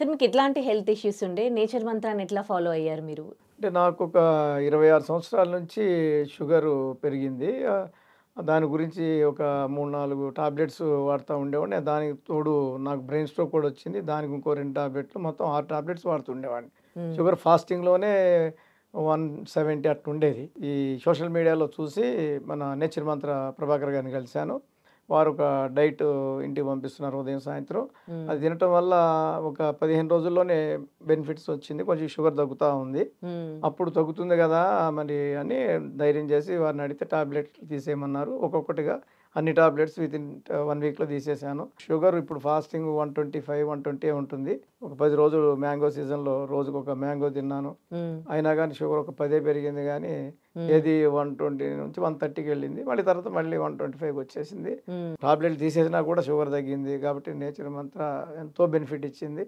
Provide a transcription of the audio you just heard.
Sir మీకు ఎట్లాంటి health issues ఉండే? నేచర్ మంత్రాన్ని ఎట్లా ఫాలో అయ్యారు మీరు? అంటే నాకొక 26 సంవత్సరాల నుంచి షుగరు పెరిగింది. దాని గురించి ఒక 3, 4 టాబ్లెట్స్ వాడుతా ఉండేవాడిని. దానికి తోడు నాకు బ్రెయిన్ స్ట్రోక్ కూడా వచ్చింది. దానికి ఇంకో 2 టాబ్లెట్లు మొత్తం 6 టాబ్లెట్స్ వాడుతుండేవాడిని. హ్మ్. షుగర్ ఫాస్టింగ్‌లోనే 170 అట్లుండేది. ఈ సోషల్ మీడియాలో చూసి మన నేచర్ మంత్ర ప్రభాకర్ గారిని కలిసాను. వారు ఒక డైట్ ఇంటికి పంపిస్తున్నారు ఉదయం, సాయంత్రం. హ్మ్. అది తినటం వల్ల ఒక 15 రోజుల్లోనే బెనిఫిట్స్ వచ్చింది. కొంచెం షుగర్ తగ్గుతా ఉంది. హ్మ్. అప్పుడు తగ్గుతుంది గదా! మరి అని ధైర్యం చేసి వారిని అడిగితే టాబ్లెట్లు తీసేయమన్నారు. ఒక్కొక్కటిగా అన్ని టాబ్లెట్స్ వితిన్ 1 వీక్‌లో తీసేశాను. షుగర్ ఇప్పుడు ఫాస్టింగ్ 125, 120 ఉంటుంది. ఒక 10 రోజులు మ్యాంగో సీజన్‌లో రోజుకొక మ్యాంగో తిన్నాను. హ్మ్. అయినా గాని షుగర్ ఒక 10 పెరిగింది గానీ, హ్మ్. ఏది 120 నుంచి 130కెళ్ళింది. మళ్ళీ తర్వాత మళ్ళీ 125కి వచ్చేసింది. హ్మ్. టాబ్లెట్లు తీసేసినా కూడా షుగర్ తగ్గింది. కాబట్టి నేచర్ మంత్ర ఎంతో బెనిఫిట్ ఇచ్చింది.